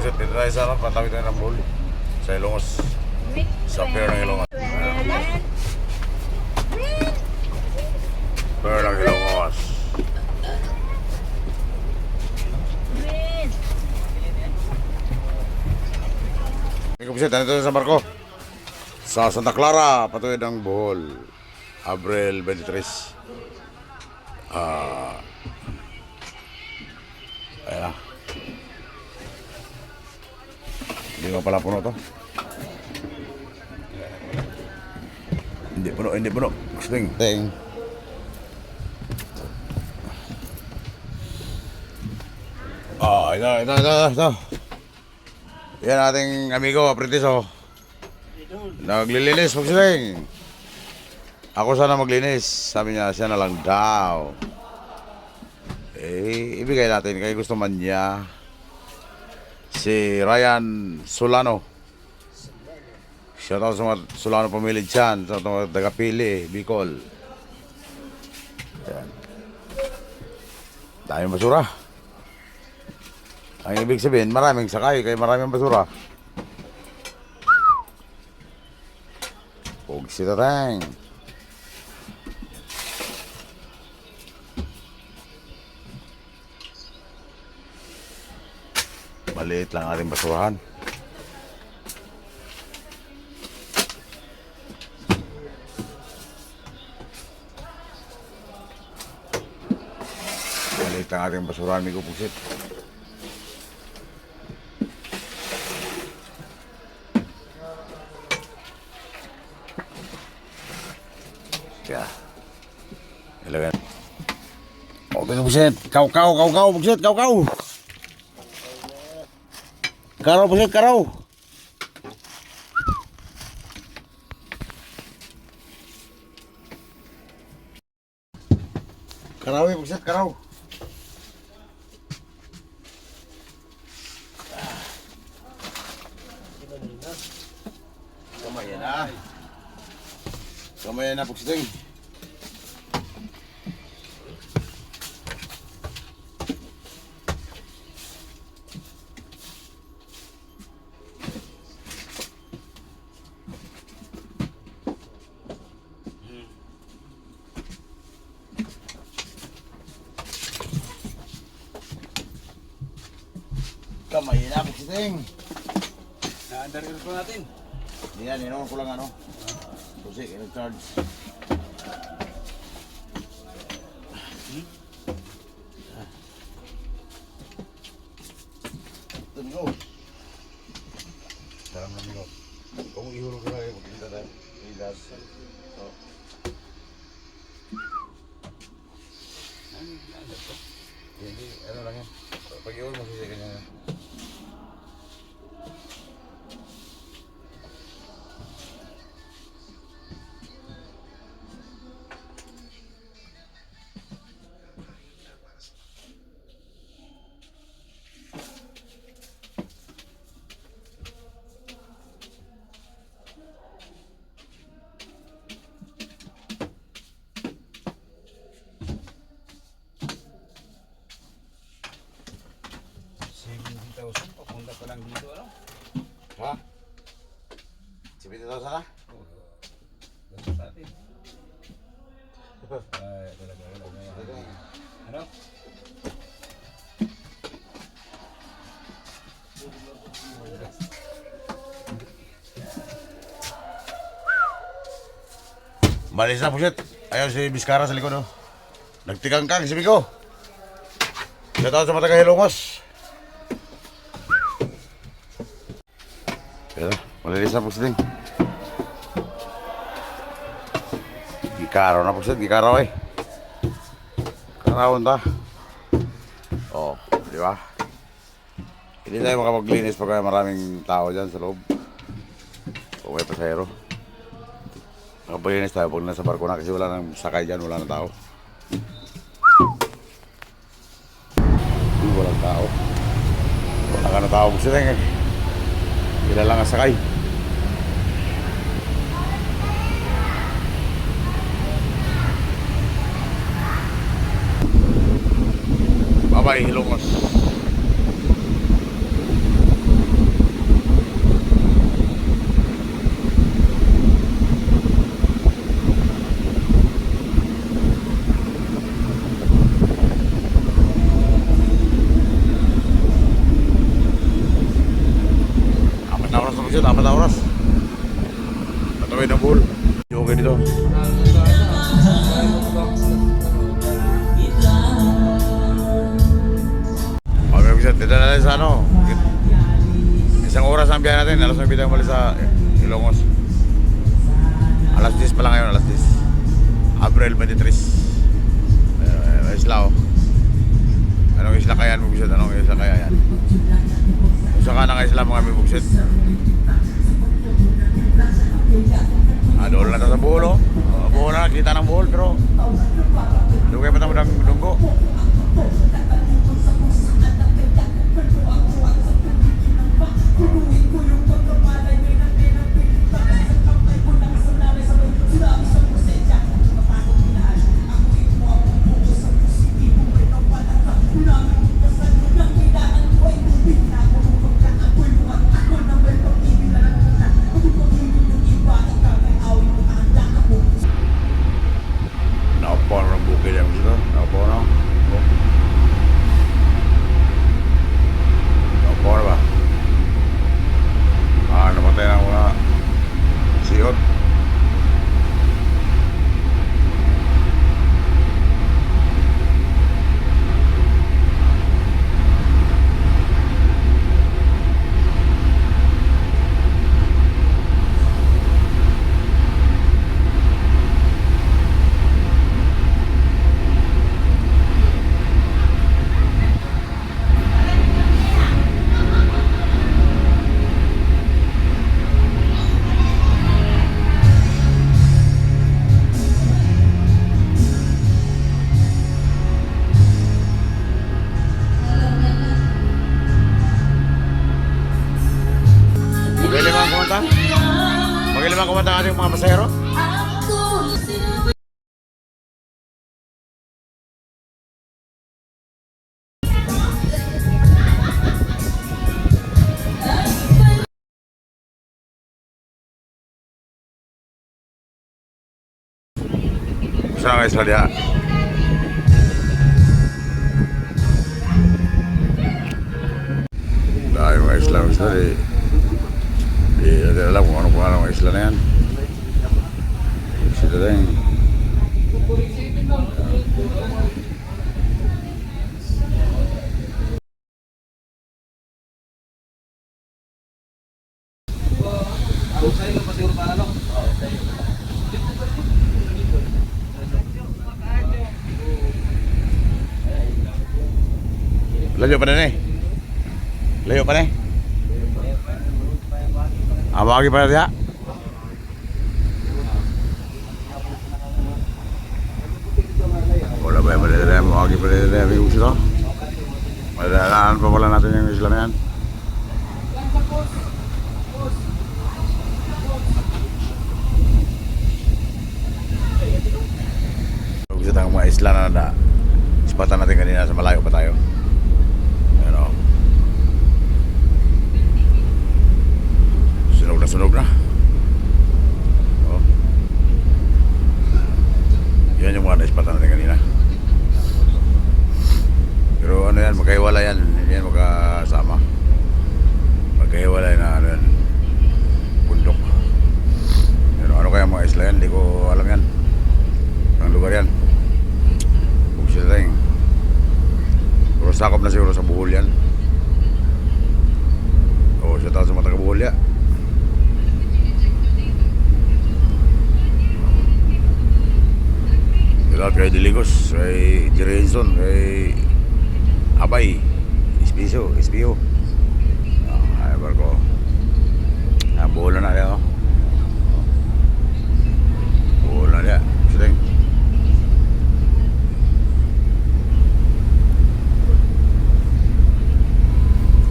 pusit, dito tayo sa ano, patawid tayo ng bowl. Sa Ilongos. Sa pier ng Ilongos. Pier ng Ilongos. Ikaw pusit, nandito sa barko. Sa Santa Clara, patawid ng Bohol. Abril 23. Ayan na. Hindi mo pala puno to. Hindi puno. Ting. Ito. Yan ating amigo, aprentiso. Naglilinis, magsiling. Ako sana maglinis. Sabi niya, siya na lang daw. Ibigay natin kaya gusto man niya. Si Ryan Solano. Shout out sa mga Solano pamilya dyan. Sa mga Dagapili, Bicol. Ayan. Daming basura. Ang ibig sabihin, maraming sakay kaya maraming basura. Huwag si Tatang. Maliit lang ating basurahan. Maliit lang ating basurahan, amigo pusit. Yeah. Ilagay. Okay, pusit. Kau, pusit, kau. Karaw, pusit, karaw. Karaw, pusit, karaw. Kamay na, pusiting. Kamay na, pusiting. Na-under ko natin. Yan, inuman ko lang ano. Pusik, i-charge. Ito, sarang namin ko. Kung ihulog ka lang, magkita tayo. Ilas. Hindi, ano lang yan. Pag ihulog, masisikan niya. Papunta pa lang dito, ano? Ha? Sipin ito sana? Basta sa atin. Ay, talaga. Ano? Malis na, pusit. Ayaw si Biskara sa likod, oh. Nagtikang-kang, sabi ko. Shout out sa mga taga-Ilongos. Pero, malilis na, pusit. Gikaraw na, pusit. Gikaraw, eh. Karawon ta. Oh, di ba? Hindi tayo makapaglinis pag maraming tao dyan sa loob. Kung may pasahero. Makapaglinis tayo pag nasa barko na kasi wala nang sakay dyan, wala nang tao. Walang tao. Wala ka na tao mo sila eh. Kila lang ang sakay. Bye-bye, Ilongos. Buksit, 4 na oras. Patawid ng buhol. Okay dito. Okay, Buksit, dito na natin sa ano. Isang oras ang biyahe natin. Alas 9 tayo umalis sa Ilongos. Alas 10 pa lang ngayon, alas 10. April 23. Isla, oh. Anong isla kaya yan, Buksit? Anong isla kaya yan? Kung saan ka na isla mga may Buksit? Doon na tayo sa buhol, oh. Buhol na, kita ng buhol, pero dugay pa tayo ng dunggo. Naupo na ng bukid yan dito. Naupo na. Naupo na ba? Namatay na mga siyot. Magaling kumanta? Magaling kumanta ang ating mga pasahero? Saan ang isla diya? Dahil mga isla di hindi alam kung ano pangalan ng isla na yan. Sila rin. Layo pa na eh. Layo pa na eh. Abagi pa na diya. Wala ba yung madadala? Abagi pa na diya. Abagi ito. Madadalaan pa pala natin yung isla na yan. Abagi ito ang mga isla na ispatan natin kanina sa malayo pa tayo. Sunog na. Oh. Yan yung mga naispatan natin kanina. Pero ano yan, magkahiwala yan. Hindi yan magkasama. Magkahiwala na ano yan. Bundok. Pero ano kaya mga isla yan? Hindi ko alam yan. Ang lugar yan. Kung sila tayong. Pero sakop na siguro sa Bohol yan. O siya tao sa mga taga-Bohol yan. Kay Diligos, kay Jerenson, kay Abay, Espio. Ay, barko. Buhol na niya, oh. Buhol na niya. Sige.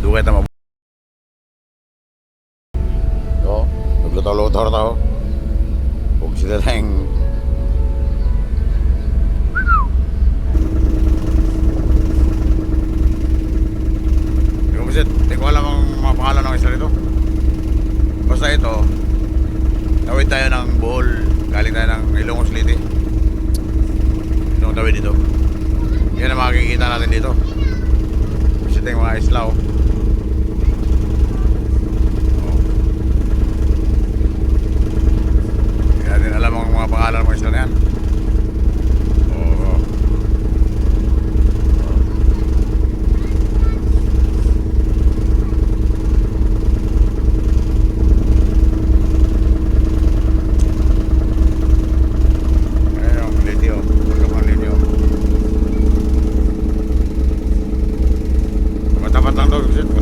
Dukay tama. Oh, naglutaw-lutaw na tao. Huwag sila tayong hindi ko alam ang mga pangalan ng isla rito. Basta ito, tawid tayo ng Bohol, galing tayo ng Ilongos Liti. Itong tawid dito. Yan ang makikita natin dito. Kasi ito yung mga isla, oh.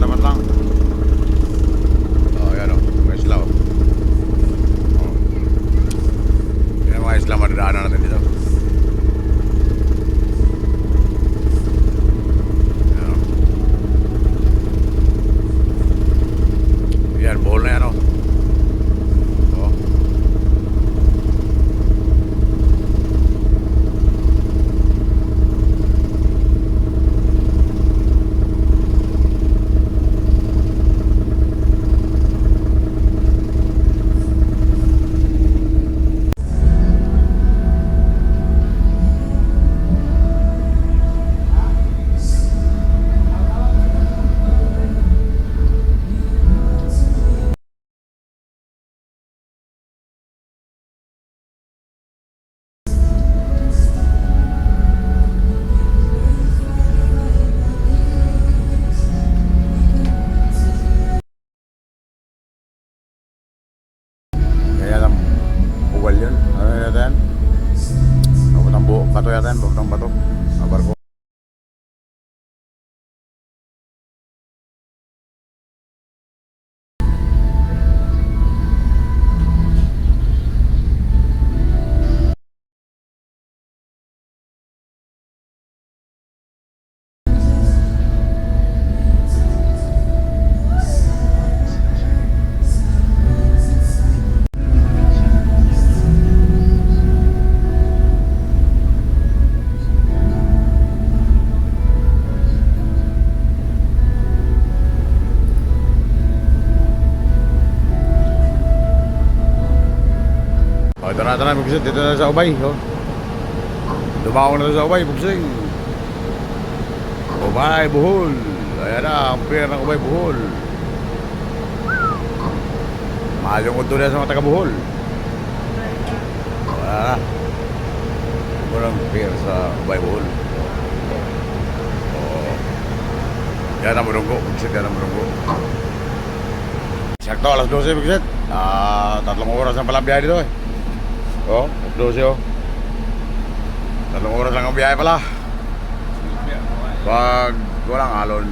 tapat lang. Oh, yan o. Mga isla o. Oh. Yan mga isla madadaanan natin dito. Yan o. Yan, Bohol na yan o. Oh. Kaya lang, buwal yun. Ano yata yan? Papuntang bato yata yan, papuntang bato. Ang barko. Oh, ito na, Bugsing. Dito na sa Ubay. Oh. Dumako na sa Ubay, Bugsing. Ubay, Bohol. Ayan na, ang pier ng Ubay, Bohol. Mahal yung undo na sa mga taga Bohol. Wala na. Walang pier sa Ubay, Bohol. Oh. Yan ang Murunggo. Bugsing, yan ang Murunggo. Sakto, alas 12, Bugsing. 3 oras ang pala biyahe dito eh. Oh, 12 oh. 3 oras lang ang biyahe pala. Pag walang alon,